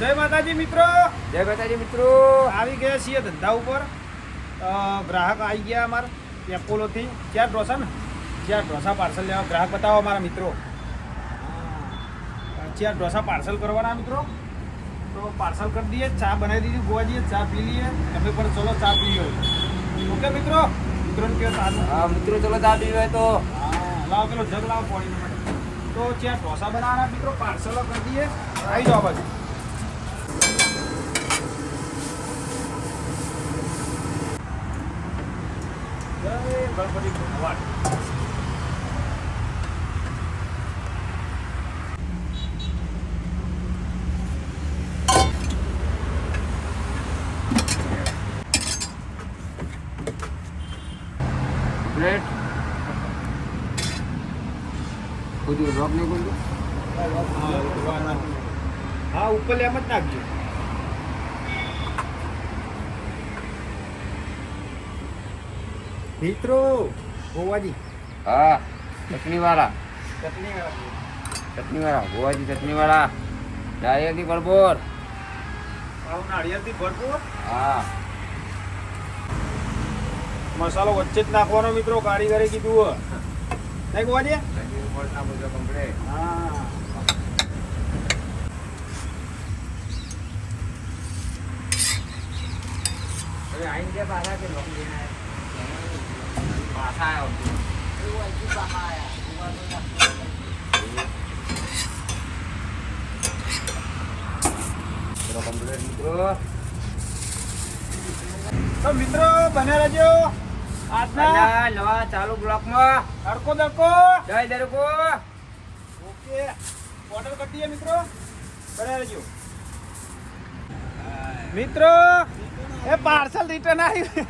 જય માતાજી મિત્રો. જય માતાજી મિત્રો. આવી ગયા છીએ ધંધા ઉપર. ગ્રાહક આવી ગયા અમારા એપોલોથી. ચાર ઢોસા ને ચાર ઢોસા પાર્સલ લેવા ગ્રાહક બતાવો અમારા મિત્રો. ચાર ઢોસા પાર્સલ કરવાના મિત્રો. તો પાર્સલ કરી દઈએ. ચા બનાવી દીધી ગોવા જઈએ, ચા પી લઈએ. તમે પણ ચલો ચા પી લો. ઓકે મિત્રો. મિત્રોને કહો ચા. હા મિત્રો, ચલો ચા પીવે તો. હા લાવો પેલો જગ લાવો પાણી માટે. તો ચાર ઢોસા બનાવવાના મિત્રો. પાર્સલ કરી દઈએ. આવી જાઓ બાજુ. જય ગણપતિ ભગવાન. પ્લેટ ખુદ રોક નહીં ખુદ. હા ઉપર એમ જ નાખજો. મિત્રો ગોવાજી હા ચટણી વાળા ચટણી ગોવાજી ચટણી વાળા નારિયેળથી ભરપૂર. નાળિયેરથી ભરપૂર. હા મસાલો વચ્ચે જ નાખવાનો મિત્રો. કારીગરે કીધું નહીં ગોવાજી. હા હવે આઈને કે પાછા કે લોક લઈને આવ્યા. પાછા આવ્યો. તો મિત્રો બને રહેજો આજના નવા ચાલુ બ્લોકમાં. હરકો દરકો. જય દરકો. ઓકે ઓર્ડર કરી દઈએ મિત્રો. બને રહેજો મિત્રો. એ પાર્સલ રિટર્ન આવ્યું.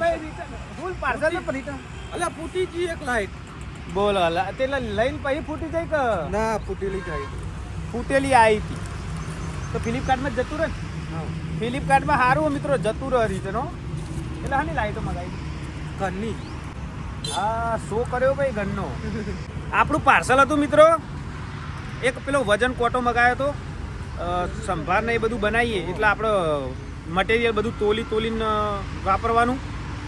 ભાઈ રિટર્ન ફૂલ પાર્સલ ને રિટર્ન. અલ્યા ફૂટી ગઈ એક લાઈટ. બોલ અલા તે લઈને પછી ફૂટી જાય કે ના ફૂટેલી જાય. ફૂટેલી આવી હતી તો ફ્લિપકાર્ટમાં જતું રહે ને. ફ્લિપકાર્ટમાં સારું મિત્રો જતું રહે રિટર્ન હો. એટલે હાની લાઈટો મગાવી ઘરની. હા શો કર્યો ભાઈ ઘરનો. આપણું પાર્સલ હતું મિત્રો. એક પેલો વજન કોટો મગાવ્યો હતો. સંભાર ને એ બધું બનાવીએ એટલે આપણે મટીરિયલ બધું તોલીને વાપરવાનું.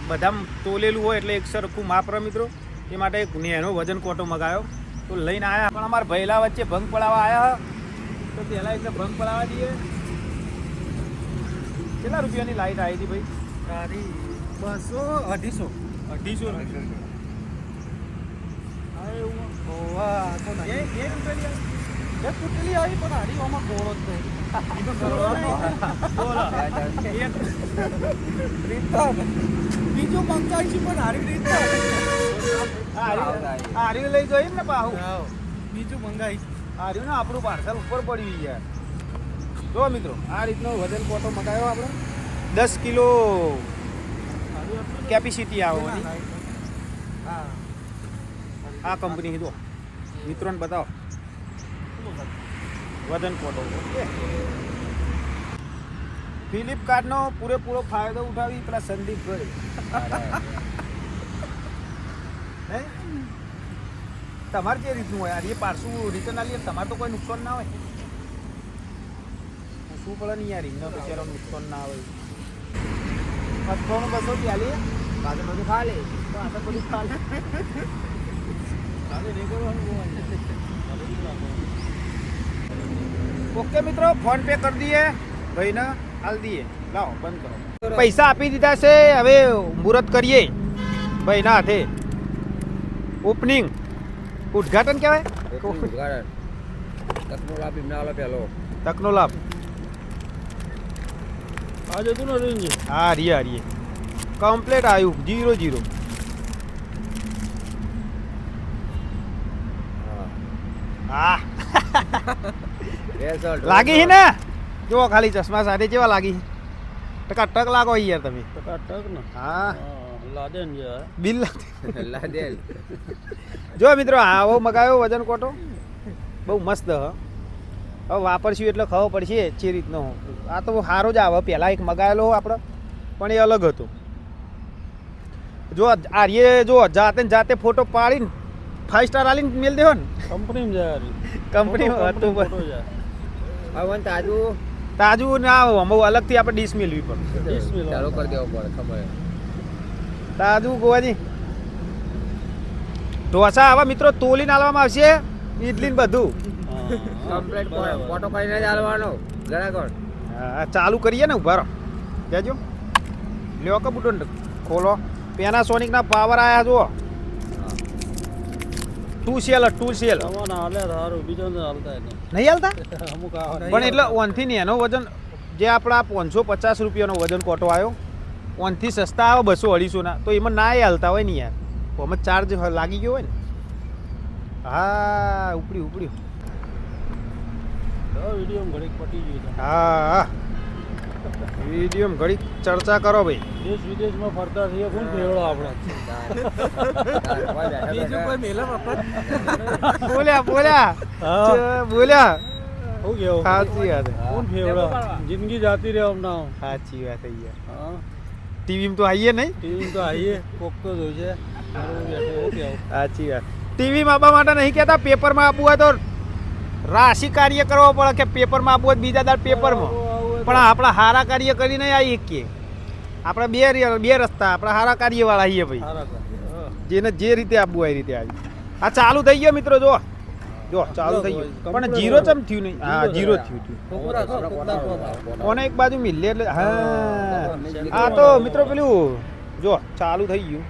બધા તોલેલું હોય એટલે એક સરખું માપ રહે મિત્રો. એ માટે એક નેનો વજન કોટો મગાવ્યો તો લઈને આવ્યા. પણ અમારા ભૈલા વચ્ચે ભંગ પડાવવા આવ્યા તો પહેલાં એટલે ભંગ પડાવવા દઈએ. કેટલા રૂપિયાની લાઈટ આવી હતી ભાઈ? તારી 200 250. 250 ઓવા તો નહીં. એક ફૂટેલી આવી પણ હારી આમાં ગોળો જ નહીં. બીજું મંગાવી છે પણ હારી રીતના હાર્યું લઈ જઈએ ને પાહું. બીજું મંગાવી. હાર્યું ને આપણું પાર્સલ ઉપર પડ્યું યાર. જો મિત્રો આ રીતનો વજન કોટો મગાવ્યો આપણે. 10 કિલો કેપેસિટી આવવાની. હા આ કંપની જો મિત્રોને બતાવો વજન કોટો. ઓકે ફ્લિપકાર્ટનો પૂરેપૂરો ફાયદો ઉઠાવી પેલા સંદીપ ગઈ. તમારે જે રીતનું હોય યાર એ પાર્સું રિટર્ન આલીએ તમારે તો કોઈ નુકસાન ના હોય. શું પડે નહીં યાર એમને બિચારા નુકસાન ના હોય. 200 આલીએ પાછળ બધું ખા લે. પાછળ બધું ખા લે. ઓકે મિત્રો ફોન પે કરી દઈએ ભાઈને હાલ દઈએ. લાવો બંધ કરો. પૈસા આપી દીધા છે. હવે મુહૂર્ત કરીએ ભાઈના હાથે. ઓપનિંગ ઉદ્ઘાટન કહેવાય. તકનો લાભ આ જતું ને રેન્જ. હા હારીએ કમ્પ્લેટ આવ્યું 0-0. હા લાગી છે ને. જો ખાલી ચશ્મા સાથે કેવા લાગી. ટક લાગો યાર તમે. ટક ને. હા લાદેન જે બિલ લાદેલ. જો મિત્રો આવો મગાવ્યો વજન કોટો બહુ મસ્ત. હવે વાપરશું એટલે ખબર પડશે જે રીતનો. આ તો સારો જ આવે. પહેલાં એક મગાવેલો આપણે પણ એ અલગ હતો. જો આર્ય જો જાતે ફોટો પાડીને 5 સ્ટાર આલીને મેલ દેવો ને કંપનીમાં જાય. કંપનીમાં હતું. હવે તાજું તાજું ના અમે અલગથી આપણે ડીશ મેળવી પડે. ચાલુ કરી દેવો પડે ખબર. તાજું ગોવાજી ઢોસા હવે મિત્રો તોલીને આલવામાં આવશે, ઈડલી ને બધું. કમ્પ્લીટ ફોટો કરીને જ આલવાનો ગરાગર. હા ચાલુ કરીએ ને ઉભા રહો જાજો લ્યો કે બુટો ખોલો. પેનાસોનિકના પાવર આયા જુઓ. 2 સેલ નહીં હાલતા પણ એટલે ઓનથી ને એનો વજન જે આપણા 550 રૂપિયાનો વજન કોટો આવ્યો ઓનથી સસ્તા આવે 200-250 ના, તો એમાં ના હાલતા હોય ને યાર, આમાં ચાર્જ લાગી ગયો હોય ને. હા ઉપડ્યું હા હા વિડીયો ઘડી ચર્ચા કરો ભાઈ. દેશ વિદેશમાં ફરતા થઈએ કોણ ફેવડો આપણે બીજું કોઈ મેલા બોલ્યા હું કેવું સાચી વાત કોણ ફેવડો જિંદગી જાતી રહે હમણાં સાચી વાત યાર. હા ટીવીમાં તો આવીએ નહીં, ટીવી તો આવીએ કોક તો જોઈશે સાચી વાત. ટીવીમાં આપવા માટે નહીં કહેતા, પેપરમાં આપવું હોય તો રાશિ કાર્ય કરવો પડે કે પેપરમાં આપવું હોય બીજા દાડ પેપરમાં, પણ આપણા હારા કાર્ય કરીને આવીએ કે આપણે બે રસ્તા આપણા હારા કાર્યવાળા આવીએ ભાઈ, જેને જે રીતે આપવું હોય એ રીતે આવી. આ ચાલુ થઈ ગયો મિત્રો, જો ચાલુ થઈ ગયો પણ જીરો ચમ થયું નહીં. હા જીરો થયું. કોને એક બાજુ મિલે એટલે હા તો મિત્રો પેલું જો ચાલુ થઈ ગયું.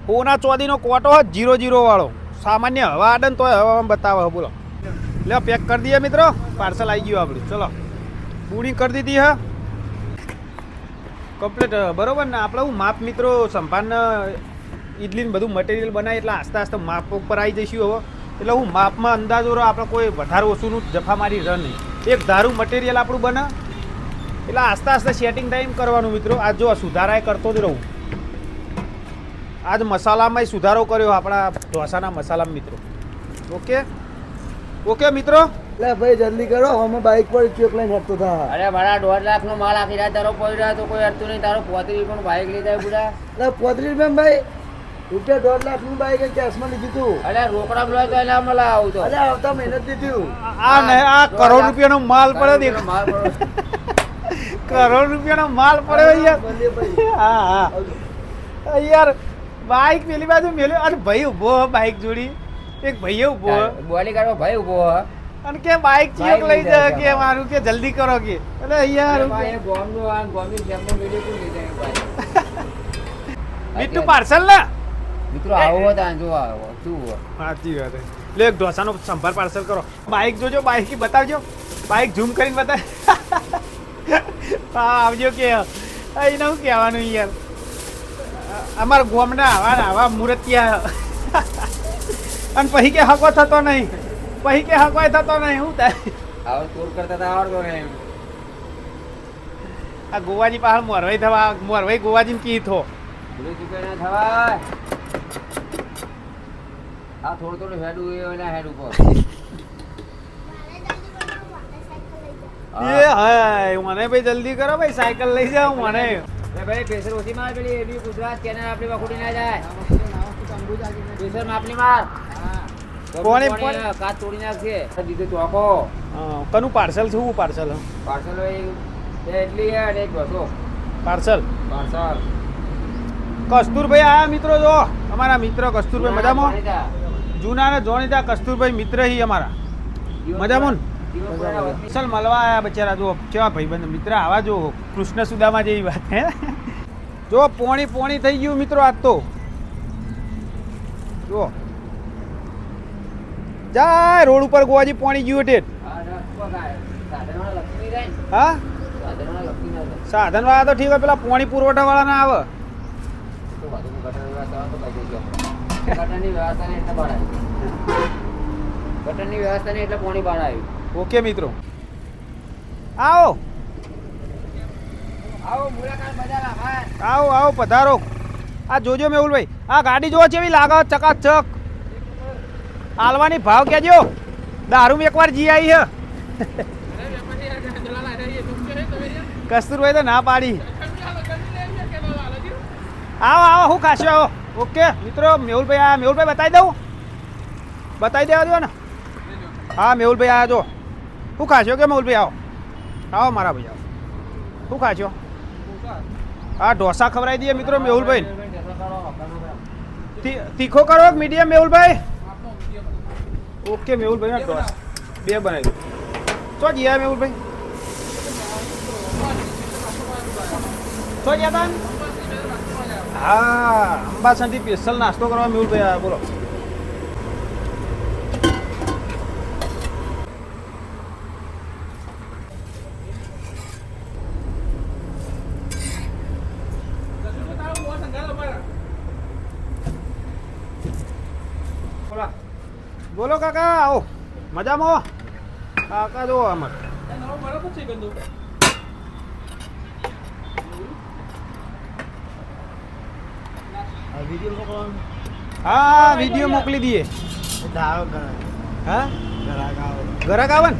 કોના ચોદીનો કોટો હોય 0-0 વાળો, સામાન્ય હવા આડન તો હવામાં બતાવે. બોલો લે પેક કરી દઈએ મિત્રો, પાર્સલ આવી ગયું આપણું. ચલો પૂરી કરી દીધી હા કમ્પ્લીટ બરોબર ને. આપણે હું માપ મિત્રો સંભાળને ઇડલીને બધું મટીરિયલ બનાવી એટલે આસ્તે આસ્તે માપ ઉપર આવી જઈશું હવે. એટલે હું માપમાં અંદાજો આપણે કોઈ વધારે ઓછુંનું જફા મારી રહ નહીં, એક ધારું મટીરિયલ આપણું બને એટલે આસ્તે આસ્તે સેટિંગ ટાઈમ કરવાનું મિત્રો. આજ જો સુધારાએ કરતો જ રહું. આજ મસાલામાં સુધારો કર્યો આપણા ઢોસાના મસાલામાં મિત્રો. ઓકે મિત્રો. લે ભાઈ જલ્દી કરો, અમે બાઇક પર ચોક લઈને હેડતો થા. અરે મારા 1.5 લાખનો માલ આખી રાત તારો પડી રહ્યો તો કોઈ અડતું નહીં. તારો 35 પણ બાઇક લીધા બુડા. લે 35 રૂપિયા ભાઈ રૂપિયા 1.5 લાખનું બાઇક કેશમાં લીધું તું. અરે રોકડા મળે તો એને મળે આવું તો. અરે આવતા મહેનત દીધું. આ કરોડ રૂપિયાનો માલ પડ્યો દેખ. માલ પડ્યો. કરોડ રૂપિયાનો માલ પડ્યો યાર. હા યાર બાઇક પેલી બાજુ મેલ્યો અને ભાઈ ઉભો બાઇક જોડી, એક ભાઈ ઉભો બોડીગાર્ડ ભાઈ ઉભો અને કે બાઇક ચીક લઈ જાય કે મારું કે જલ્દી કરો કે. એટલે યાર મીઠું પાર્સલ ને મિત્રો આવો તા જો આવો શું સાચી વાત. લે એક ઢોસાનો સંભાર પાર્સલ કરો. બાઇક જોજો, બાઇક બતાવજો, બાઇક ઝૂમ કરીને બતાવ. હા આવજો કે એને શું કહેવાનું યાર, અમારા ગોમના આવા મૂર્તિયા. અને પછી કે હકો થતો નહીં, પછી કે હકો થતો નહીં. શું થાય આવો ટૂર કરતા તા આવડતો ને. આ ગોવાજી પાસે મોરવાઈ થવા, મોરવાઈ ગોવાજી કી થો ભૂલી ચૂકે ના થવાય. આ થોડું હેડું એના હેડ ઉપર એ હાય મને ભાઈ જલ્દી કરો ભાઈ, સાયકલ લઈ જાઓ મને. ભાઈ પ્રેશર ઓછી માર પેલી એવી ગુજરાત કેનાલ આપણી વખોડી ના જાય. પ્રેશર માપની માર કોને કાચ તોડી નાખશે. દીધું ચોકો કનું પાર્સલ છે? શું પાર્સલ? પાર્સલ એટલી અને એક બસો પાર્સલ. પાર્સલ કસ્તુરભાઈ આયા મિત્રો, જો અમારા મિત્ર કસ્તુરભાઈ મજામાં, જૂના ને જોણીતા કસ્તુરભાઈ મિત્ર હી અમારા મજામાં. ચાલ મળવા આયા બચારા, જો કેવા ભાઈબંધ મિત્ર આવા. જો કૃષ્ણ સુદામા જેવી વાત હે. જો પોણી થઈ ગયું મિત્રો આજ તો. જો જાય રોડ ઉપર ગોવાજી પોણી ગયું ઠેઠ. હા સાધન વાળા તો ઠીક હોય, પેલા પોણી પુરવઠા વાળા ના આવે. ગટરની વ્યવસ્થા ને એટલે પોણી બહાર આવ્યું. ઓકે મિત્રો આવો મુલાકાત બજાર આભાર. આવો પધારો. આ જોજો મેહુલભાઈ, આ ગાડી જોવો કેવી લાગે, ચકાચક. આલવાની ભાવ કેજો. દારૂ એકવાર જી આવી હે. કસ્તુરભાઈ તો ના પાડી. આવો હું ખાશો આવો. ઓકે મિત્રો મેહુલભાઈ બતાવી દેવા દો ને. હા મેહુલભાઈ આયા જો. શું ખાશો કે મેહુલભાઈ આવો આવો મારા ભાઈ આવો શું ખાશો હા ઢોસા ખવડાવી દઈએ મિત્રો મેહુલભાઈ તીખો કરો મીડિયમ મેહુલભાઈ ઓકે મેહુલભાઈ ના ઢોસા 2 બનાવી દો તો જીયા મેહુલભાઈ તો ગયા હા અંબાસનથી સ્પેશિયલ નાસ્તો કરવા મેહુલભાઈ આ બોલો બોલો કાકા આવો મજામાં કાકા જો અમાર હા વિડીયો મોકલી દઈએ હા ગરાક આવે ને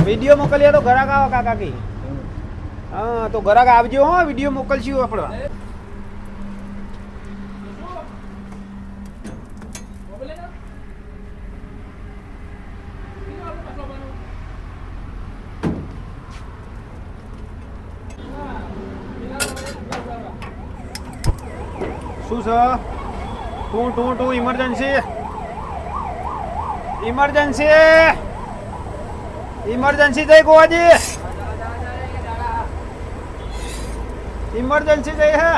વિડીયો મોકલીએ તો ગરાક આવો કાકા કી હા તો ગરાક આવજો હો વિડીયો મોકલશું આપણે શું છે ટુ ઇમરજન્સી ઇમરજન્સી જઈ ગોવાજી ઇમરજન્સી જઈ હે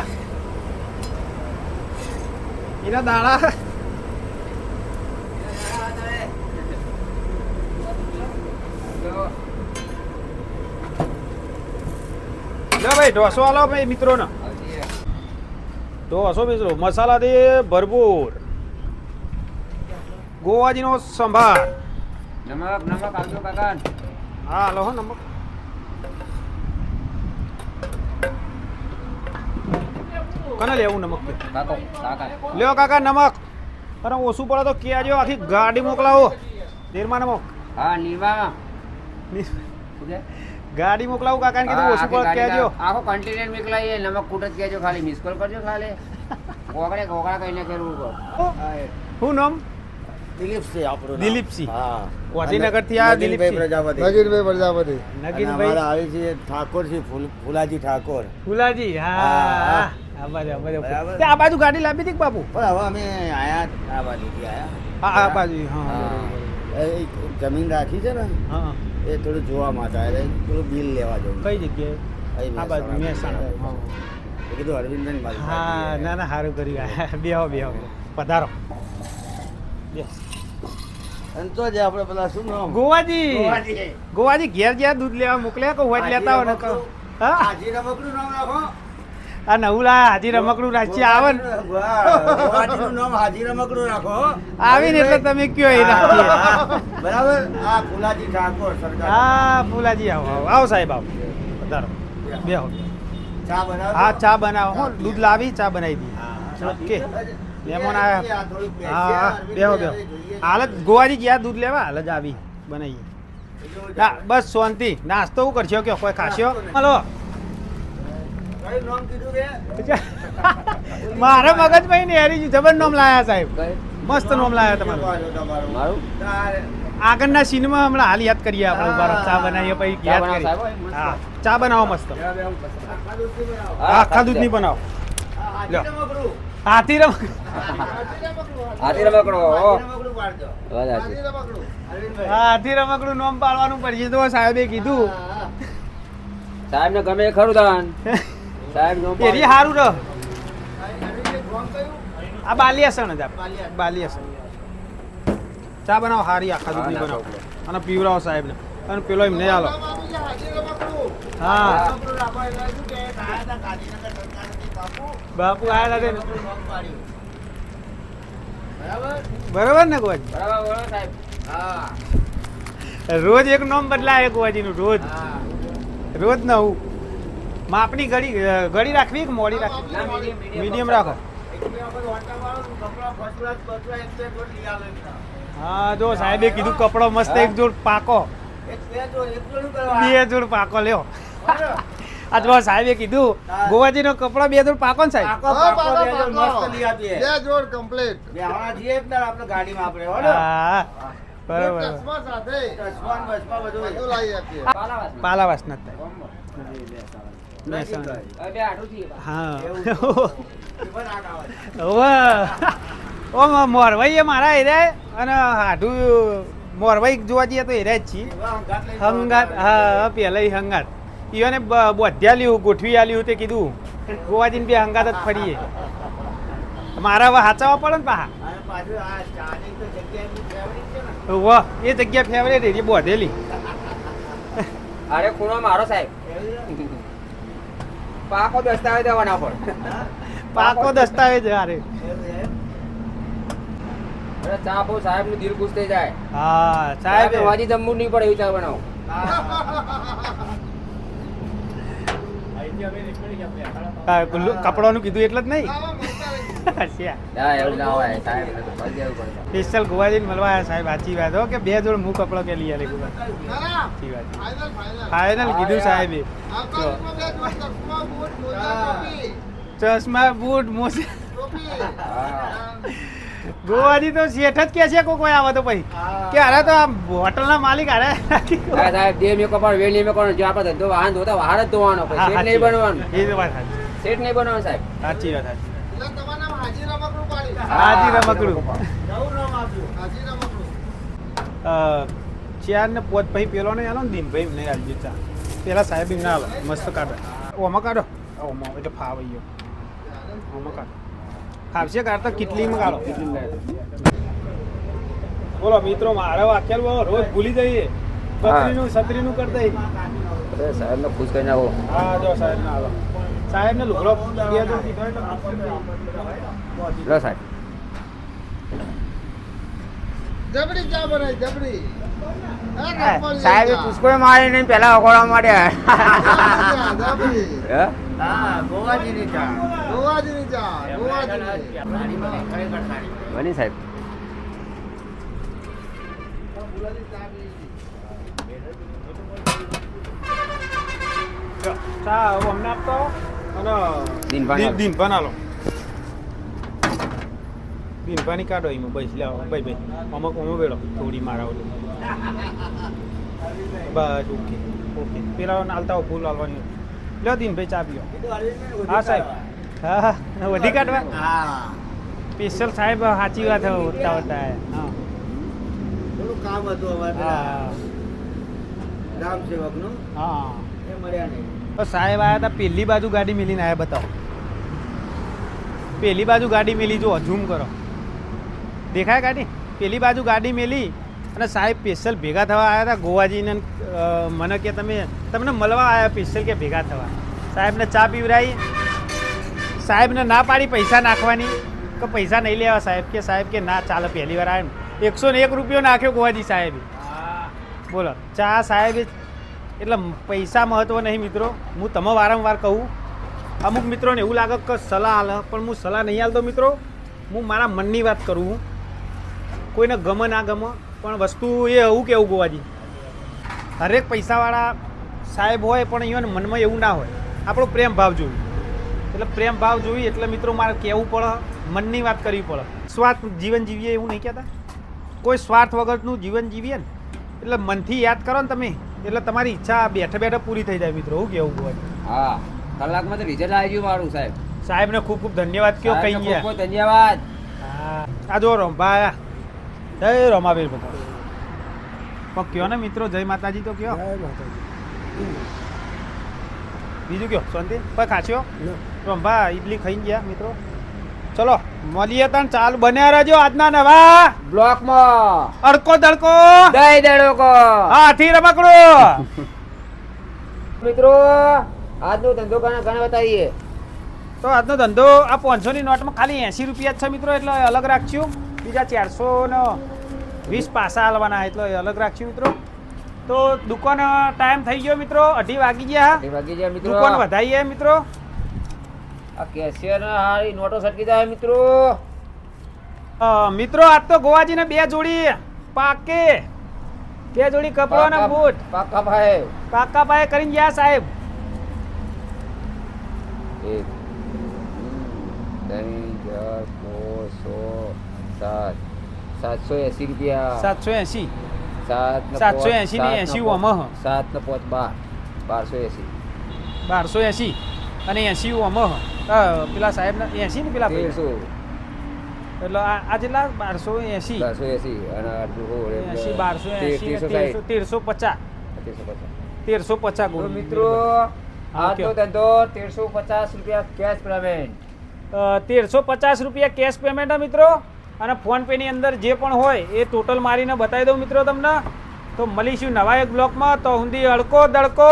એના દાડા લે ભાઈ ઢોસો આલો ભાઈ મિત્રોને ઢોસો મિત્રો મસાલાથી ભરપૂર ગોવાજીનો સંભાર નમક આવજો કાકા હા હાલો હો નમક કને લેવું નમક કાકા લ્યો કાકા નમક અરે ઓછું પડે તો કહેજો આખી ગાડી મોકલાવો દેરમાં નમક હા નીવા ગાડી મોકલાવું કાકા ને કીધું ઓછું પડે કહેજો આખો કન્ટેનર મોકલાઈએ નમક કૂટ જ કહેજો ખાલી મિસ કોલ કરજો ખાલી કોકડા કઈને કરવું શું નામ દિલીપસિંહ આપણું દિલીપસિંહ હા ગાંધીનગર થી આ દિલીપસિંહ પ્રજાપતિ નગીનભાઈ આવે છે ઠાકોર છે ફુલાજી ઠાકોર ફુલાજી હા હા. આ બાજુ બરાબર. તે આ બાજુ ગાડી લાવી હતી કે બાપુ પણ હવે અમે આયા આ બાજુથી આયા હા આ બાજુ હા હા. એ જમીન રાખી છે ને હા એ થોડું જોવા માટે આવ્યા હતા. થોડું બિલ લેવા જવું કઈ જગ્યાએ અહીં આ બાજુ મહેસાણા. મહેસાણા એ કીધું અરવિંદભાઈ મારી હા ના ના સારું કર્યું બેહો પધારો બેસ. અને તો જે આપણે પેલા શું નામ ગોવાજી ગોવાજી ઘેર જ્યાં દૂધ લેવા મોકલ્યા કહું હોય લેતા હોય ને કહો. હા હાજી રમકડું નામ રાખો આ નવું લા હાજી રમકડું રાચી આવે ને ગોવાજીનું નામ હાજી રમકડું રાખો આવીને એટલે તમે કયો એ રાખીએ બરાબર આ ફુલાજી ઠાકોર સરકાર હા ફૂલાજી આવો સાહેબ આવો પધારો બેહો ચા બનાવો હા ચા બનાવો હો દૂધ લાવી ચા બનાવી દી ઓકે મહેમાન આવ્યા હા બેહો હાલ જ ગોવાજી ગયા દૂધ લેવા હાલ જ આવી બનાવીએ ના બસ શાંતિ નાસ્તો શું કરશો કે કોઈ ખાશો હલો કયું નામ કીધું રે મારા મગજમાં ને હેરી જબર નોમ લાયા સાહેબ મસ્ત નોમ લાયા તમારું મારું આગળના સીનમાં હમણાં હાલ યાદ કરીએ આપણે ઉભા રહો. ચા બનાવીએ પછી ચા યાદ બનાવો કરીએ સાહેબ? હા ચા બનાવો મસ્ત આખા દૂધની બનાવો હાથી રમ હાથી રમકડો હાથી રમકડું નોમ પાડવાનું પડશે તો સાહેબે કીધું સાહેબ ને ગમે એ ખરું દાન સાહેબ નો એરી સારું રહ આ બાલિયાસણ જ બાલિયાસણ ચા બનાવો હારી આખા દૂધની બનાવો અને પીવરાવો સાહેબને અને પેલો એમને હાલો હા બાપુ આયા હતા ને બરાબર ને ગોવાજી બરાબર સાહેબ રોજ એક નામ બદલાય ગોવાજીનું રોજ નવું માપની ઘડી રાખવી કે મોડી રાખવી મીડિયમ રાખો હા જો સાહેબે કીધું કપડો મસ્ત એક જોડ પાકો બે જોડ પાકો લ્યો આ જો સાહેબે કીધું ગોવાજીનો કપડો બે જોડ પાકો ને સાહેબ ગાડીમાં આપણે હા બરાબર ચશ્મા સાથે ચશ્મા ને બસમા બધું બધું લાવી આપીએ. પાલાવાસમાં. પાલાવાસના જ થાય મહેસાણા. હવે બે આટલું થઈએ બા. હા પણ આ ગાવા છે. ઓમ મોરવાઈ એ મારા એરિયા અને હાડું મોરવાઈ જોવા જઈએ તો એરિયા જ છીએ એવા હંગાત લઈને હંગાત હા પેલા હંગાત ઈઓને બોધ્યા લ્યું ગોઠવી આલ્યું તે કીધું ગોવાજીને બે હંગાત જ ફરીએ મારા હવે હાચાવા પડે ને પાહા અને પાછું આ ચાની તો જગ્યા એમની ફેવરિટ છે ને. વાહ એ જગ્યા ફેવરેટ એરી બોધેલી અરે ખૂણો મારો સાહેબ પાકો દસ્તાવેજ દેવાના પડે પાકો દસ્તાવેજ અરે અરે ચા બહુ સાહેબ નું દિલ ખુશ થઈ જાય હા સાહેબ વાજી જમવું નહીં પડે એવી ચા બનાવો કપડાનું કીધું એટલે જ નહીં આવા મળતા રહી. હસ્યા. ના એવું ના હોય સાહેબ એટલે તો ફરી જવું પડે સ્પેશિયલ ગોવાજીને મળવા આવ્યા સાહેબ સાચી વાત હો કે બે જોડ હું કપડો કે લઈ આલે ના, ના. સાચી વાત ફાઇનલ, ફાઇનલ. ફાઇનલ કીધું સાહેબે આવતા વીકમાં બે જોડ ચશ્મા, બૂટ, મોજા, ટોપી. ચશ્મા બૂટ મોસે ટોપી. હા. ગોવાજી તો શેઠ જ કે છે કોઈ આવે તો પછી કે અરે તો આ હોટલના માલિક અરે હા સાહેબ બે મેકો પણ વેલ નહીં મેકો જો આપણે ધંધો વાહન ધોતા વાહન જ ધોવાનો પછી સેટ નહીં બનવાનું એ તો વાત સાચી સેટ નહીં બનવાનું સાહેબ સાચી વાત સાચી એટલે તમારું નામ હાજી રમકડું પાડી. હાજી રમકડું નવું નામ આપ્યું હાજી રમકડું. ચાર ને પોત પછી પેલો નહીં આલો ને દિનભાઈ નહીં આલજો ચા પેલા સાહેબ ના આલો મસ્ત કાઢો ઓમાં કાઢો ઓમાં એટલે ફાવ ગયો ઓમાં કાઢો ફાવશે કાઢતા કેટલીમાં કાઢો બોલો મિત્રો મારે વાક્યાલ રોજ ભૂલી જઈએ છત્રીનું કરતા અરે સાહેબ ને ખુશ કરીને આવો હા જો સાહેબ ના આલો સાહેબ ને લુગડો બે જો કીધો લો સાહેબ જબરી ચા બનાવી, જબરી. હા, નફળ સાહેબ ચા. પુષ્કો મારી નહીં પેલા અખોડા માંડ્યા જબરી. હે હા ગોવાજીની ચા ગોવાજીની ચા, ગોવાજીની. બની સાહેબ ચા અમને આપતો અને દિનભાઈ આલો. દિનભાઈ આલો દિનભાની કાઢો એમાં બસ લાવો ભાઈ અમુક અમુક વેળો થોડી મારા ઓલી બસ ઓકે ઓકે પેલા હાલતા ફૂલ હાલવાની લ્યો દિનભાઈ ચા પીઓ હા સાહેબ હા હા વધી કાઢવા સ્પેશિયલ સાહેબ સાચી વાત હોતા હોતા હા થોડું કામ હતું અમારે હા ગ્રામ સેવકનું હા એ મળ્યા નહીં તો સાહેબ આવ્યા હતા પેલી બાજુ ગાડી મેલીને આવ્યા બતાવો પેલી બાજુ ગાડી મેલી જો ઝૂમ કરો દેખાય ગાડી પેલી બાજુ ગાડી મેલી અને સાહેબ સ્પેશિયલ ભેગા થવા આવ્યા હતા ગોવાજીને મને કે તમને મળવા આવ્યા સ્પેશિયલ કે ભેગા થવા સાહેબને ચા પીવરાઈ સાહેબને ના પાડી પૈસા નાખવાની કે પૈસા નહીં લેવા સાહેબ કે ના ચાલે પહેલી વાર આવ્યો 101 રૂપિયો નાખ્યો ગોવાજી સાહેબે બોલો ચા સાહેબે એટલે પૈસા મહત્વ નહીં મિત્રો હું તમે વારંવાર કહું અમુક મિત્રોને એવું લાગે કે સલાહ આલે પણ હું સલાહ નહીં આલતો મિત્રો હું મારા મનની વાત કરું છું કોઈને ગમે ના ગમે પણ વસ્તુ એ એવું કેવું ગોવાજી હરેક પૈસાવાળા સાહેબ હોય પણ અહીંયા મનમાં એવું ના હોય આપણો પ્રેમ ભાવ જોઈ એટલે પ્રેમ ભાવ જોઈ એટલે મિત્રો મારે કહેવું પડે મનની વાત કરવી પડે સ્વાર્થ જીવન જીવીએ એવું નહીં કહેતા કોઈ સ્વાર્થ વગરનું જીવન જીવીએ ને એટલે મનથી યાદ કરો ને તમે એટલે તમારી ઈચ્છા બેઠા બેઠા પૂરી થઈ જાય મિત્રો હું કેવું ગોવાજી હા કલાકમાં તો રિઝલ્ટ આવી ગયું મારું સાહેબ સાહેબને ખૂબ ખૂબ ધન્યવાદ કયો કહી સાહેબને ગયા ખૂબ ખૂબ ધન્યવાદ હા આ જો રંભા આયા જય રમાબેન બધા પણ કયો ને મિત્રો જય માતાજી તો કયો બીજું કયો શાંતિ કોઈ ખાચ્યો રંભા ઈડલી ખાઈ ગયા મિત્રો ચલો મળીએ તને ચાલુ બન્યા રહેજો આજના નવા બ્લોકમાં અડકો દડકો દઈ દેડો કો હાથી રમકડો મિત્રો આજનો ધંધો ઘણા બતાવીએ તો આજનો ધંધો આ 500 ની નોટમાં ખાલી 80 રૂપિયા જ છે મિત્રો એટલે અલગ રાખશું બીજા 420 પાસા હાલવાના એટલે અલગ રાખશું મિત્રો તો દુકાન ટાઈમ થઈ ગયો મિત્રો 2:30 વાગી ગયા એ વાગી જાય મિત્રો દુકાન વધાઈએ મિત્રો આ કેશિયર હારી નોટો સટકી જાય મિત્રો મિત્રો આજ તો ગોવાજીને 2 જોડી પાકે 2 જોડી કપડો અને બૂટ પાકા ભાઈ પાકા પાયે કરીને ગયા સાહેબ 1 2 3 4 5 6 7 780 રૂપિયા 780 780 ને 80 ઓમાં 7 ને 5 12 1280 1280 અને 80 ઓમાં પેલા સાહેબ ના 80 ને પેલા ભાઈ 1300 એટલે આ જેટલા 1280 અને આટલું હોય 1350 1350 તો મિત્રો આ તો ધંધો 1350 રૂપિયા કેશ પેમેન્ટ 1350 રૂપિયા કેશ પેમેન્ટ મિત્રો અને ફોન પે ની અંદર જે પણ હોય એ ટોટલ મારીને બતાવી દઉં મિત્રો તમને તો મળીશું નવા એક બ્લોકમાં તો ઊંધી અડકો દડકો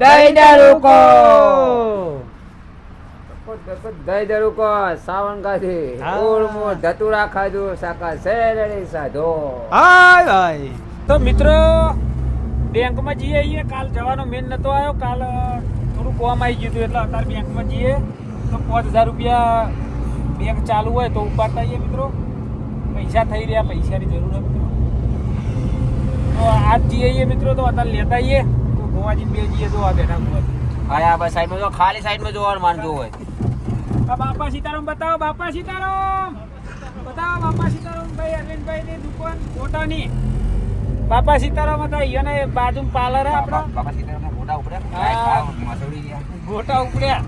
દઈ દરુકો દઈ દરુકો સાવન ગાથી ઓળમો ધતુરા ખાધો સાકા શેરડી સાધો હાય હાય તો મિત્રો બેંકમાં જઈએ છીએ કાલ જવાનો મેન નતો આવ્યો કાલ થોડું કોમ આવી ગયું હતું એટલે અત્યારે બેંકમાં જઈએ તો 5000 રૂપિયા બેંક ચાલુ હોય તો ઉપાડતા આવીએ મિત્રો પૈસા થઈ રહ્યા પૈસાની જરૂર છે મિત્રો તો આજ જઈએ મિત્રો તો અત્યારે લેતા આવીએ તો ગોવાજી બે જઈએ તો આ બેઠા ગોવાજી આયા બસ સાઈડમાં જો ખાલી સાઈડમાં જોવાનું માનતું હોય આ બાપા સીતારામ બતાવો બાપા સીતારામ બતાવો બાપા સીતારામ ભાઈ અરવિંદભાઈ ની દુકાન ફોટાની બાપા સીતારામ હતા એને બાજુ પાર્લર આપડા બાપા સીતારામના ફોટા ઉપડ્યા હા. મસોડી ગયા ગોટા ઉપડ્યા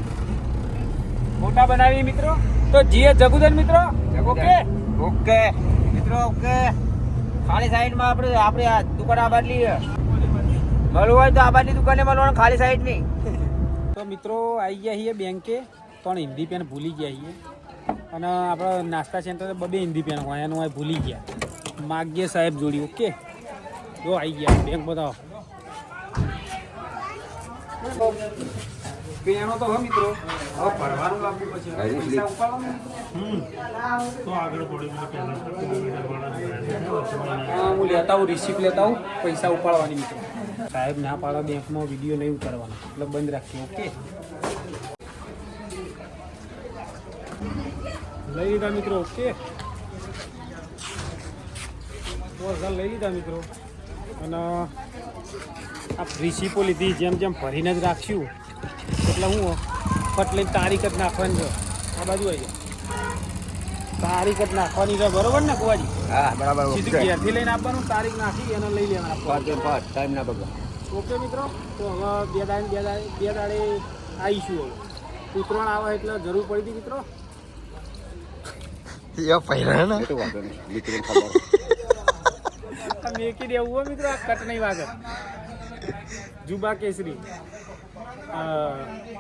ગોટા બનાવી મિત્રો તો જીએ જગુદન મિત્રો ઓકે ઓકે મિત્રો ઓકે ખાલી સાઈડમાં આપણે આ દુકાન આ બાટલી મળવું હોય તો આ બાટલી દુકાને મળવાનું ખાલી સાઈડ ની તો મિત્રો આવી ગયા છીએ બેંકે પણ હિન્દી પેન ભૂલી ગયા છીએ અને આપણા નાસ્તા સેન્ટર બબે હિન્દી પેન હોય એનું હોય ભૂલી ગયા માગ્ય સાહેબ જોડી ઓકે જો આવી ગયા બેંક બતાવો પેનો તો હા મિત્રો હવે ભરવાનું લાગ્યું પછી હવે પૈસા ઉપાડવાનું તો આગળ હું લેતા આવું રિસિપ્ટ લેતા આવું પૈસા ઉપાડવાની મિત્રો સાહેબ ના પાડો બેંકમાં વિડીયો નહીં ઉતારવાનો એટલે બંધ રાખીએ ઓકે લઈ લીધા મિત્રો ઓકે 1000 લઈ લીધા મિત્રો અને આ રિસિપો લીધી જેમ જેમ ભરીને જ રાખ્યું એટલે હું ફટ લઈને તારીખ જ નાખવાની છે આ બાજુ આવી જાય તારીખ જ નાખવાની છે બરોબર ને કુવાજી હા બરાબર સીધું ઘેરથી લઈને આપવાનું તારીખ નાખી અને લઈ લેવાના ટાઈમ ના બગડે ઓકે મિત્રો તો હવે બે દાડે આવીશું હવે ઉત્તરાયણ આવે એટલે જરૂર પડી હતી મિત્રો મેકી દેવું હોય મિત્રો આ કટ નહીં વાગે જુબા કેસરી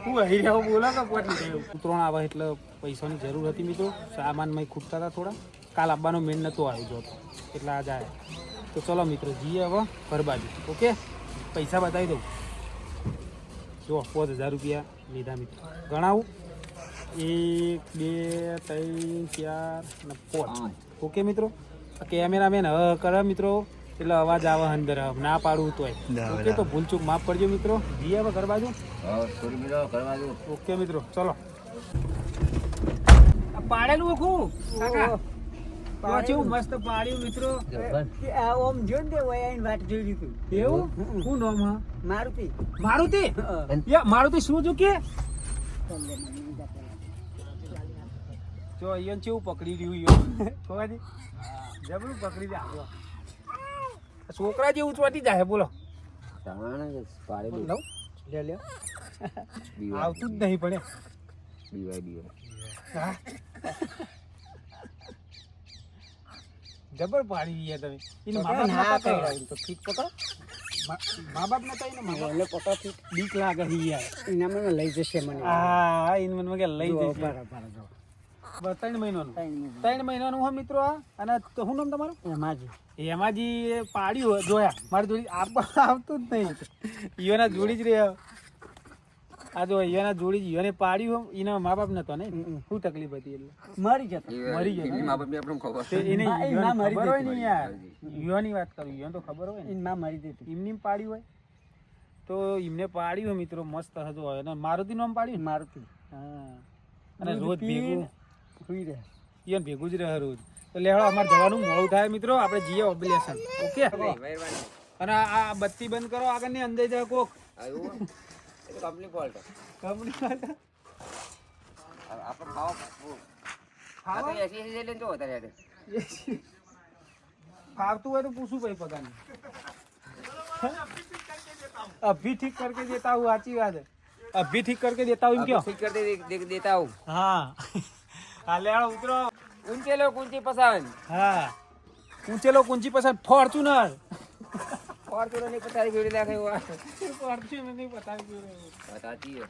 હું અહીં રહ્યો બોલા કે પોટલી ઉત્તરાયણ આવે એટલે પૈસાની જરૂર હતી મિત્રો સામાનમાં ખૂટતા હતા થોડા કાલ આવવાનો મેન નહોતો આવ્યો જોતો એટલે આજે આવ્યા તો ચલો મિત્રો જઈએ હવે ઘર બાજુ ઓકે પૈસા બતાવી દઉં જો 5000 રૂપિયા લીધા મિત્રો ગણાવું 1 2 3 4 અને 5 ઓકે મિત્રો કેમેરામેન હવે કરે મિત્રો એટલે અવાજ આવે અંદર ના પાડવું તોય ઓકે તો ભૂલચૂક માફ કરજો મિત્રો જઈએ હવે ઘર બાજુ ઓકે મિત્રો ચલો પાડેલું ઓખું કાકા કેવું મસ્ત પાડ્યું મિત્રો ઓમ જોન દે હોય આઈને વાટ જોઈ લીધું એવું શું નામ હા મારુતિ મારુતિ મારુતિ શું જો કે જો અહીંયા કેવું પકડી રહ્યું કોવાજી જબરું પકડી દે છોકરા જેવું ચોટી જાય બોલો લઉં લે લે આવતું જ નહીં પડે જબર પાડી ગયા તમે એને મા બાપ નતા એને મા બાપ પકડ બીક લાગે યાર એના મને લઈ જશે મને હા એને મને કે લઈ જશે 3 મહિનાનું 3 મહિનાનું હો મિત્રો આ અને તો શું નામ તમારું એમાજી પાડ્યું જોયા મારી જોડી આવતું જ નહીં ઈયોના જોડી જ રહ્યા આ જો ઈયોના જોડી જ ઈયોને પાડ્યું એના મા બાપ નતો ને શું તકલીફ હતી એટલે મરી જતો મા બાપ આપણે ખબર એને ખબર હોય ને યાર ઈયોની વાત કરું ઈયોને તો ખબર હોય ને એની માં મરી જતી એમની પાડ્યું હોય તો એમને પાડ્યું મિત્રો મસ્ત હતો અને મારુતિ નામ પાડ્યું મારુતિ હા અને રોજ ભેગું સુઈ રહે ઈયોને ભેગું જ રહે રોજ તો લેવડો અમારે જવાનું મોડું થાય મિત્રો આપણે જઈએ ઓબ્લિગેશન ઓકે અને આ બત્તી બંધ કરો આગળની અંદર જાય કોક કંપની ફોલ્ટ કંપની ફોલ્ટ આપણે ખાવા એસી લઈને તો વધારે ફાવતું હોય તો પૂછું ભાઈ પગારની અભી ઠીક કરકે દેતા હું સાચી વાત है अभी ठीक करके देता हूँ क्यों ठीक कर देता हूँ हाँ हाले हाल उतरो ऊंचे लो ऊंची पसंद हाँ ऊंचे लो ऊंची पसंद फॉर्च्यूनर और तो नहीं पता है वीडियो देखा हुआ फॉर्च्यूनर नहीं पता बताती है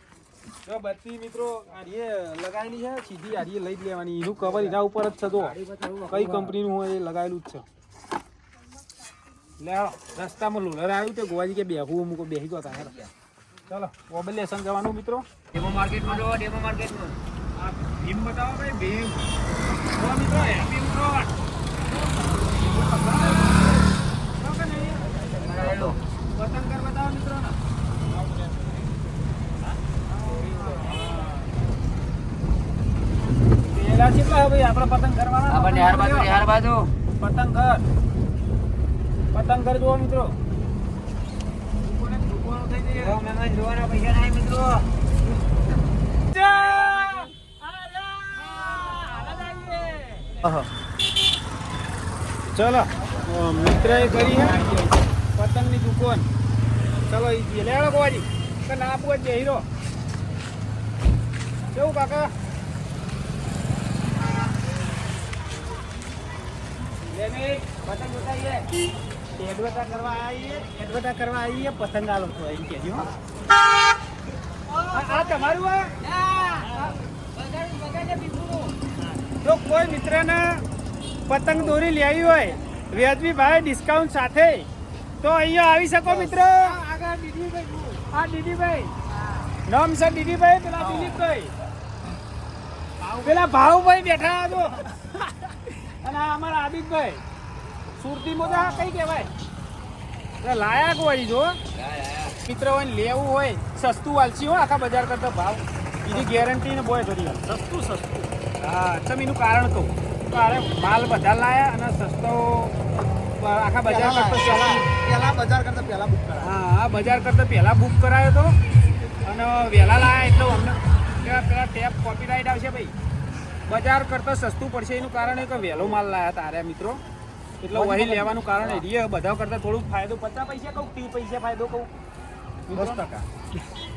જો બત્તી મિત્રો આરીએ લગાવેલી છે સીધી આરીએ લઈ જ લેવાની એનું કવર એના ઉપર જ છે જો કઈ કંપનીનું હોય એ લગાવેલું જ છે લે રસ્તામાં લોલર આવ્યું તે ગોવાજી કે બેહું અમુક બેહી ગયો હતા ચાલો મોબાઈલ લેસન જવાનું મિત્રો डेमो मार्केट में लो डेमो मार्केट में આ ભીમ બતાવો ભાઈ ભીમ ઓ મિત્રો ભીમ રોડ लो પતંગ કર બતાવો મિત્રો ને પેલા કેટલા ભાઈ આપણે પતંગ કરવાના अपन यार बाजू પતંગ ઘર પતંગ ઘર જુઓ મિત્રો જોવાના પૈસા નહીં મિત્રો ચલો મિત્ર એ કરી હે પતંગની દુકાન ચલો એ લેડો ગોવાજી કે ના આપવું છે હીરો કેવું કાકા લેને પતંગ ઉતારીએ એડવર્ટા કરવા આવીએ પતંગ આલો તો એમ કહેજો આ તમારું જો કોઈ મિત્રને પતંગ દોરી લેવી હોય વ્યાજબી ભાવે ડિસ્કાઉન્ટ સાથે તો અહીંયા આવી શકો મિત્ર આ દીદીભાઈ નામ છે દીદીભાઈ પેલા દિલીપભાઈ પેલા ભાઉભાઈ બેઠા હતો અને આ અમારા આદિતભાઈ સુરતી મોજા કઈ કહેવાય લાયક હોય જો મિત્ર હોય લેવું હોય સસ્તું વાલસી હોય આખા બજાર કરતા ભાવ એની ગેરંટી ને બોય થોડી સસ્તું હા ચમ એનું કારણ કહું તો અરે માલ બધા લાયા અને સસ્તો આખા બજાર કરતા પહેલા બજાર કરતા પહેલા બુક કરાયો હા બજાર કરતા પહેલા બુક કરાયો તો અને વહેલા લાયા એટલે અમને પેલા ટેપ કોપીરાઇટ આવશે ભાઈ બજાર કરતા સસ્તું પડશે એનું કારણ કે વહેલો માલ લાયા તારે મિત્રો એટલે વહી લેવાનું કારણ એ રીએ બધા કરતા થોડુંક ફાયદો 50 પૈસા કહું 30 પૈસા ફાયદો કહું 10%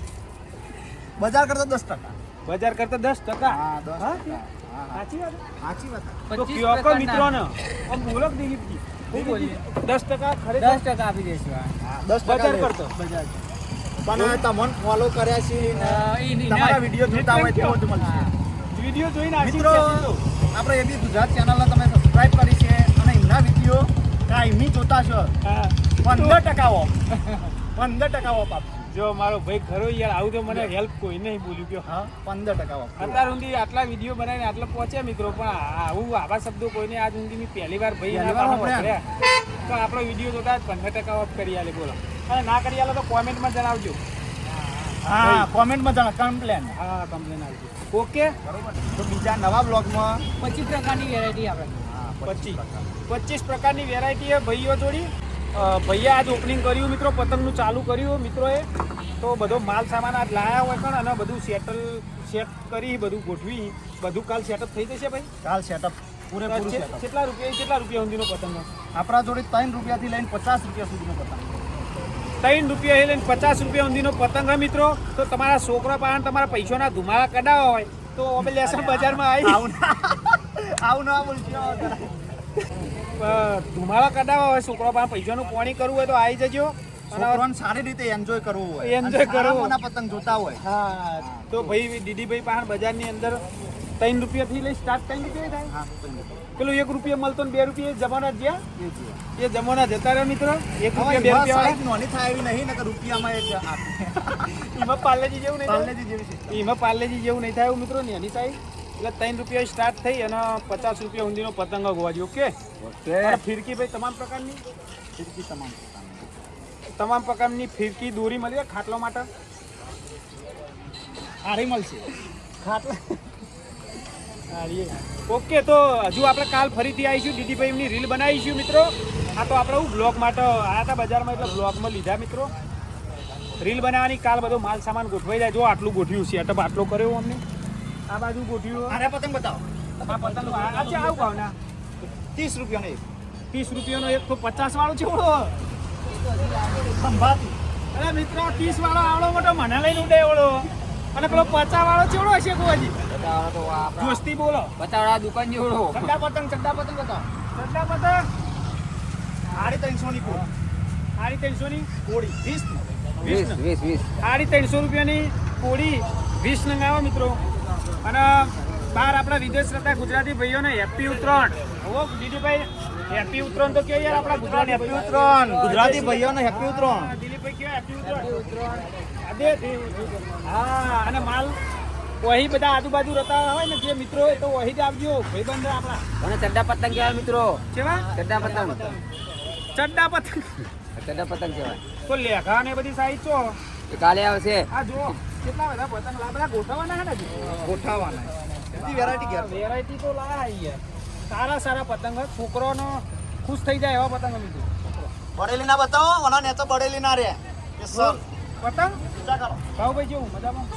બજાર કરતા 10% બજાર કરતા 10% હા 10% સાચી વાત તો કયો કો મિત્રો ને આમ બોલો દિલીપજી હું બોલી 10% ખરેખર 10% આપી દેશું 10% બજાર કરતો બજાર પણ તમને ફોલો કર્યા છે તમારા વિડિયો જોતા હોય તો જ મળશે વિડિયો જોઈને મિત્રો આપણે એબી ગુજરાત ચેનલને તમે સબસ્ક્રાઇબ કરી છે અને એમના વિડિયો કાયમી જોતા છો 15% ઓફ 15% ઓફ આપજો જો મારો ભાઈ ખરો યાર આવું તો મને હેલ્પ કોઈ નહીં બોલ્યું કે હા 15% ઓફ અત્યાર સુધી આટલા વિડિયો બનાવીને આટલા પહોંચ્યા મિત્રો પણ આવું આવા શબ્દો કોઈને આજ સુધી મેં પહેલી વાર ભાઈ તો આપણો વિડિયો જોતા 15% ઓફ કરી આલે બોલો અને ના કરી આલે તો કોમેન્ટમાં જણાવજો હા કોમેન્ટમાં જણાવ કમ્પ્લેન હા કમ્પ્લેન આવજો ઓકે બરોબર તો બીજા નવા બ્લોગમાં 25 પ્રકારની વેરાયટી આપણે 25 પ્રકારની વેરાયટી ભાઈઓ જોડી ભૈયા આજ ઓપનિંગ કર્યું મિત્રો પતંગનું ચાલુ કર્યું મિત્રોએ તો બધો માલ સામાન આજ લાયા હોય પણ અને બધું સેટ કરી બધું ગોઠવી બધું કાલ સેટઅપ થઈ જશે ભાઈ કાલ સેટઅપ પૂરેપૂરું સેટઅપ કેટલા રૂપિયા સુધીનો પતંગ આપણા જોડે 3 રૂપિયાથી લઈને 50 રૂપિયા સુધીનો પતંગ 3 રૂપિયા લઈને 50 રૂપિયા સુધીનો પતંગ હે મિત્રો તો તમારા છોકરા પાસે તમારા પૈસાના ધુમાડા કઢાવા હોય તો અમે લેસન બજારમાં આવું ના બોલજો ધુમાડા કઢાવા હોય છોકરા પાસે પૈસાનું પાણી કરવું હોય તો આવી જજો છોકરાને સારી રીતે એન્જોય કરવું હોય પતંગ જોતા હોય હા તો ભાઈ દીદીભાઈ પાસે બજારની અંદર 3 રૂપિયાથી લઈ સ્ટાર્ટ 3 રૂપિયા થાય પેલું 1 રૂપિયા મળતો ને 2 રૂપિયા જમાના જ્યાં એ જમાના જતા રહ્યા મિત્રો 1 રૂપિયા 2 રૂપિયા નોની થાય એવી નહીં ને રૂપિયામાં એમાં પાર્લેજી જેવું નહીં એમાં પાર્લેજી જેવું નહીં થાય મિત્રો ને એની સાઈડ એટલે 3 રૂપિયા સ્ટાર્ટ થઈ અને 50 રૂપિયા સુધીનો પતંગ ગોવાજી ઓકે ફિરકી ભાઈ તમામ પ્રકારની ફિરકી તમામ પ્રકારની ફિરકી દોરી મળી જાય ખાટલો માટે સારી મળશે ખાટલા ઓકે તો હજુ આપણે કાલ ફરીથી આવીશું દીદીભાઈ એમની રીલ બનાવીશું મિત્રો આ તો આપણે બ્લોગ માટે આવ્યા હતા બજારમાં એટલે બ્લોગમાં લીધા મિત્રો રીલ બનાવવાની કાલ બધો માલ સામાન ગોઠવાઈ જાય જો આટલું ગોઠવ્યું સેટઅપ આટલો કર્યો અમને આ બાજુ ગોઠવ્યું અરે પતંગ બતાવો આ પતંગ આવું ભાવના 30 રૂપિયાનો 30 રૂપિયાનો એક તો 50 વાળો ચેવડો સંભાતી અરે મિત્રો 30 વાળો આવડો મોટો મને લઈને ઉડે એવડો અને પેલો 50 વાળો ચેવડો હશે કોજી બતાવો તો આપણા દોસ્તી બોલો બતાવડા દુકાન જેવડો ચડ્ડા પતંગ બતાવો ચડ્ડા પતંગ 350 ની કોડ 350 ની કોડી 20 20 350 રૂપિયાની કોડી 20 નંગ આવે મિત્રો અને બહાર આપણા વિદેશ રહેતા ગુજરાતી ભાઈઓને હેપી ઉત્તરાયણ હો દીદીભાઈ હેપી ઉત્તરાયણ તો કે યાર આપણા ગુજરાતી હેપી ઉત્તરાયણ ગુજરાતી ભાઈઓને હેપી ઉત્તરાયણ દિલીપભાઈ કે હેપી ઉત્તરાયણ હા અને માલ વહી બધા આજુબાજુ રહેતા હોય ને જે મિત્રો હોય તો વહી જ આવજો ભાઈબંધ આપણા અને ચડ્ડા પતંગ કહેવાય મિત્રો કેવા ચડ્ડા પતંગ ચડ્ડા પતંગ ચડ્ડા પતંગ કહેવાય તો લેખા ને બધી સાઈઝ છો એ કાલે આવશે આ જો કેટલા બધા પતંગ બધા ગોઠવવાના છે ને હજુ? ગોઠાવાના બધી વેરાયટી ગયા વેરાયટી તો લાયા આઈએ સારા સારા પતંગ હોય. છોકરોનો ખુશ થઈ જાય એવા પતંગ મિત્રો બડેલી ના બતાવો ઓના ને તો બડેલી ના રે સર પતંગ પૂજા કરો ભાવભાઈ જેવું મજામાં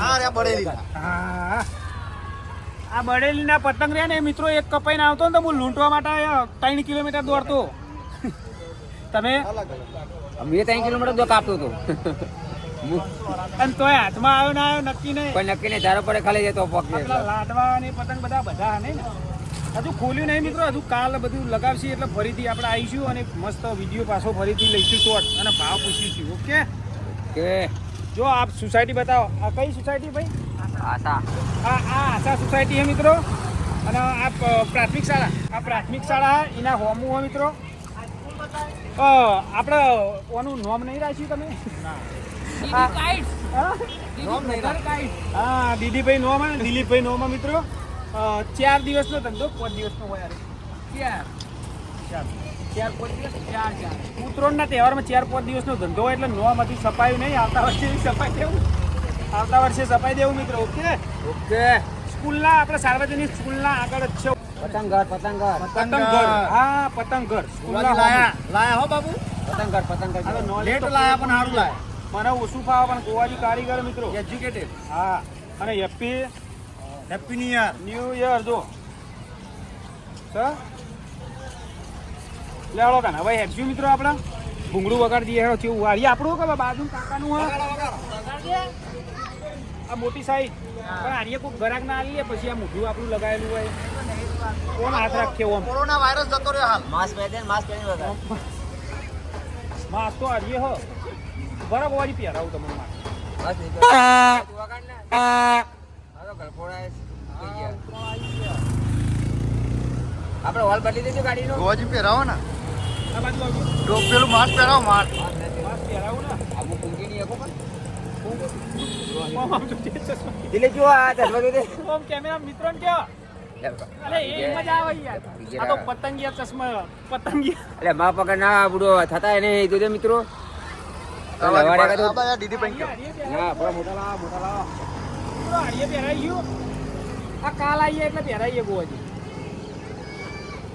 હા રે બડેલી હા આ બડેલીના પતંગ રહ્યા ને મિત્રો એક કપાઈને આવતો ને તો હું લૂંટવા માટે 3 કિલોમીટર દોડતો તમે અલગ અલગ અમે 3 કિલોમીટર તો કાપતો હતો અને તોય હાથમાં આવ્યો ના આવ્યો નક્કી નહીં કોઈ નક્કી નહીં ધારો પડે ખાલી જતો પગ આપણા લાડવા ને પતંગ બધા નહીં ને હજુ ખોલ્યું નહીં મિત્રો હજુ કાલ બધું લગાવશી એટલે ફરીથી આપણે આવીશું અને મસ્ત વિડીયો પાછો ફરીથી લઈશું શોર્ટ અને ભાવ પૂછીશું ઓકે કે જો આપ સોસાયટી બતાવો આ કઈ સોસાયટી ભાઈ આશા આ આશા સોસાયટી છે મિત્રો અને આ પ્રાથમિક શાળા એના હોમું હોય મિત્રો આપણે ઓનું નામ નહીં રાખ્યું તમે હા દીદીભાઈ નોમ અને દિલીપભાઈ નોમ મિત્રો 4 દિવસનો ધંધો 5 દિવસનો હોય યાર ઉત્તરાયણના તહેવારમાં 4-5 દિવસનો ધંધો હોય એટલે નોમ હજી સપાયું નહીં આવતા વર્ષે સપાઈ દેવું મિત્રો ઓકે ઓકે સ્કૂલના આપણે સાર્વજનિક સ્કૂલના આગળ જ છે પતંગઘર પતંગઘર હા પતંગઘર સ્કૂલના લાયા હો બાબુ પતંગઘર હવે knowledge લેટ તો લાયા પણ સારું લાયા મને ઓછું ફાવે પણ ગોવાજી કારીગર મિત્રો એજ્યુકેટેડ હા અને happy happy new year new year જો સર લેવડો કાન હવે હેડ્યું મિત્રો આપણે ભૂંગળું વગાડી દઈએ હેડો કેવું વાળી આપણું કે બાજુ કાકાનું હોય આ મોટી સાઈઝ પણ આરીએ કોઈ ગરાક ના આલીએ પછી આ મોઢું આપણું લગાવેલું હોય કોણ હાથ રાખે ઓમ કોરોના વાયરસ જતો રહ્યો હાલ માસ્ક પહેરીને વગર માસ તો આરીએ હો બરાબર વાળી પહેરાવું તમને માસ બસ વગાડ ને હાલો ગળફોડા થઈ ગયા આપણે હોલ બદલી દેજો ગાડીનો ગોજી પહેરાવો ને આ બાજુ આવજો પેલું માસ્ક પહેરાવો માસ્ક માસ પહેરાવું ને અમુક ઊંઘી નહીં શકો ઓમ આમ તો જે ચશ્મા. દિલે જો આ ચશ્મા દે ઓમ કેમેરા મિત્રોને કયો અરે એ મજા આવે યાર આ તો પતંગિયા ચશ્મા પતંગિયા એટલે મા પકડ ના બુડો થતા નહીં જોજો મિત્રો દીદી પણ ના બડા મોટા લાવો મિત્રો હાડીએ પહેરાઈ ગયું આ કાલ આવીએ એટલે પહેરાઈએ ગોવાજી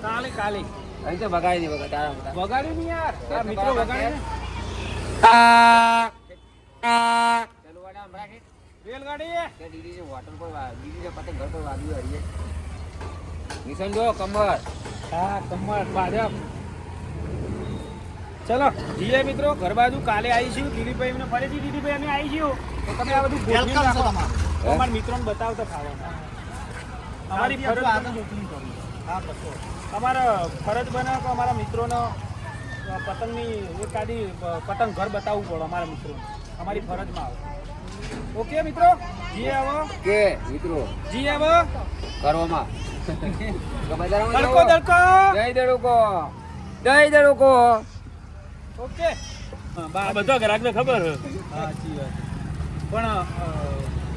કાલે અહીં તો બગાડી નહીં બગા તારા મોટા વગાડ્યું નહીં યાર આ મિત્રો વગાડે ને ચાલુ વાડા હમણાં કે રેલગાડી દીદી જે હોટલ પર દીદી જે પતંગ ઘર પર વાગ્યું હરીએ નિશાન જો કમર હા કમર ભાજપ ચલો જીએ મિત્રો ઘર બાજુ કાલે આવીશું દીદીભાઈ ને ફરીથી દીદીભાઈ અમે આવીશું તો તમે આ બધું ગોઠવી વેલકમ છે રાખો. તમારું. તો અમારા મિત્રોને બતાવતો ખાવાનું અમારી ફરજ અમારા ફરજ બને કે અમારા મિત્રોનો પતંગની એકાદી પતંગ ઘર બતાવવું પડે અમારા મિત્રો અમારી ફરજમાં આવે ઓકે મિત્રો જી આવો કે મિત્રો જી આવો કરવામાં દડકો દડકો જય દડુકો ઓકે આ બધા ગ્રાહકને ખબર સાચી વાત પણ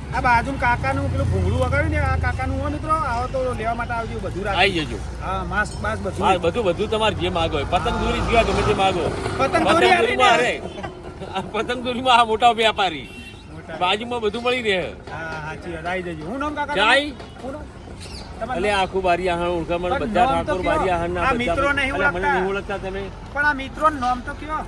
આ બાજુ કાકાનું પેલું ભૂંગળું વગાડ્યું ને આ કાકાનું હોય મિત્રો આવો તો લેવા માટે આવજો બધું રાખજો આવી જજો હા માસ્ક બાસ બધું હા બધું તમારે જે માગો હોય પતંગ દોરી સિવાય ગમે તે માગો પતંગ દોરી આલી ને. અરે આ પતંગ દોરીમાં આ મોટા વ્યાપારી બાજુમાં બધું મળી રહે હા સાચી વાત આવી જજો હું નામ કાકા જાય હું નામ? એટલે આખું બારી આહણ ઓળખામણ પણ બધા નામ તો ઠાકોર કયો? બારી આહણ આ મિત્રો નહીં મને ઓળખતા. નહીં ઓળખતા તમે પણ આ મિત્રોનું નામ તો કયો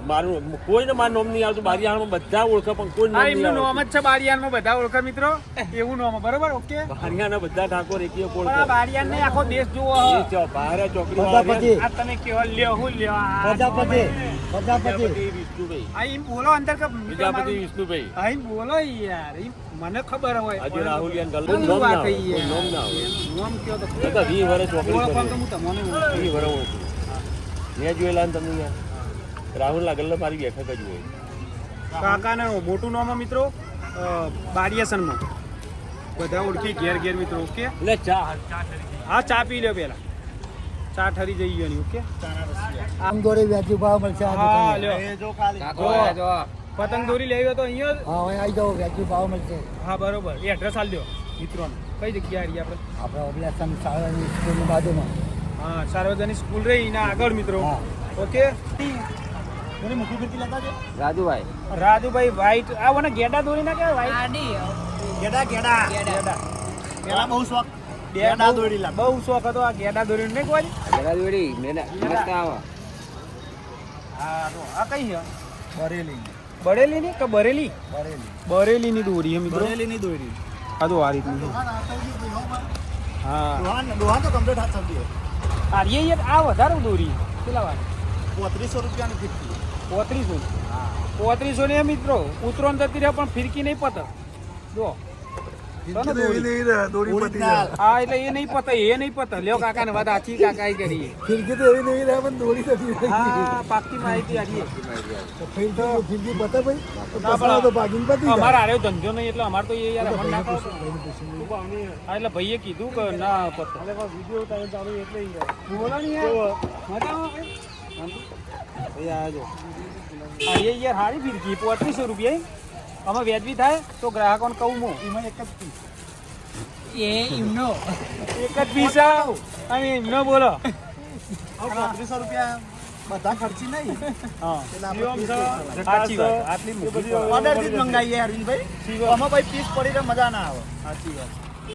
મારું કોઈને મારું નામ નહીં આવતું બારિયામાં બધા ઓળખે પણ કોઈ હા નામ એમનું નહીં નામ જ છે બારિયાનમાં બધા ઓળખે મિત્રો એવું નામ બરોબર ઓકે બારિયાના બધા ઠાકોર એકીએ કોણ પણ આ બારિયાન ને આખો દેશ જોવો એ ચો બહાર ચોકડી પ્રજાપતિ. આ તમે કેવો લ્યો હું લ્યો આ પ્રજાપતિ પ્રજાપતિ વિષ્ણુભાઈ આ એમ બોલો અંદર કે પ્રજાપતિ વિષ્ણુભાઈ આ એમ બોલો યાર એમ મને ખબર હોય આજે રાહુલિયાન ગલ્લો બોલું નામ ના વાત આવે, કઈ કોઈ યાર. નામ ના આવે. નામ કયો તો એ તો 20 વર્ષ ચોકડી ઓળખો કરી. તો હું તમને 20 વર્ષ ઓળખું. મેં જોયેલા ને તમે યાર રાહુલ ગલ્લો મારી બેઠક જ હોય કાકાને મોટું નામ મિત્રો બારિયાસનમાં બધા ઓળખી ઘેર ઘેર મિત્રો ઓકે એટલે ચા હા ચા પી લ્યો પેલા ચા ઠરી જઈ ગયો ઓકે આમ દોરે વ્યાજબી ભાવ મળશે આ હા દુકાને. લ્યો કાકો જો. આયા જો. પતંગ દોરી લેવી હોય તો અહીંયા હા હવે આવી જાઓ વ્યાજબી ભાવ મળશે હા બરોબર એ એડ્રેસ આલ દો મિત્રોને કઈ જગ્યા આવી આપણે આપણે અબલેસન શાળાની સ્કૂલની બાજુમાં હા સાર્વજનિક સ્કૂલ રહી એના આગળ મિત્રો હા. ઓકે રાજુભાઈ રાજુભાઈ વ્હાઈટ આ મને ગેડા દોરી ના કહેવાય વ્હાઈટ પેલા બહુ શોખ ગેડા દોરી બહુ શોખ હતો આ ગેડા દોરી નહીં કોઈ રાજુભાઈ મસ્ત આવો હા તો આ કઈ છે બરેલી બરેલી ની કે બરેલી બરેલી બરેલી ની દોરી છે મિત્રો બરેલીની દોરી આ તો આ રીતની છે હા દોહાન તો કમ્પ્લીટ હાથ સમજી આ રે યાર આ વધારે દોરી કેટલા વાર 3500 રૂપિયાની ફિફ્ટી 3500 ને મિત્રો ઉતરોન જતી રહે પણ ફિરકી નહીં પતે જો કોને દોરી? હા એટલે એ નહીં પતે એ નહીં પતે લ્યો કાકા ને વાત આછી કાકા કરીએ ફિરકી તો એવી નહીં રહે પણ દોરી નથી હા પાકી માહિતી આવીએ ફિરકી પતા ભાઈ તો ના, પસારો તો ભાગીને પતી જાય. અમારે આરે ધંધો નહીં એટલે અમારે તો એ યાર અમને ના ખાવ હા એટલે ભાઈએ કીધું કે ના પતે વિડીયો ટાઈમ ચાલુ એટલે બોલો ને યાર મજામાં ભાઈ આ જો આ એ યાર હારી ફિરકી 3500 રૂપિયા અમે વ્યાજબી થાય તો ગ્રાહકોને કહું હું એમાં એક જ પીસ. એક જ પીસા અને એમનો બોલો હવે 3500 રૂપિયા બધા ખર્ચી નહીં હા એટલે આપણે પીસ સાચી વાત આટલી મોટી ઓર્ડરથી જ મંગાવીએ અરવિંદભાઈ આમાં ભાઈ પીસ પડી તો મજા ના આવે સાચી વાત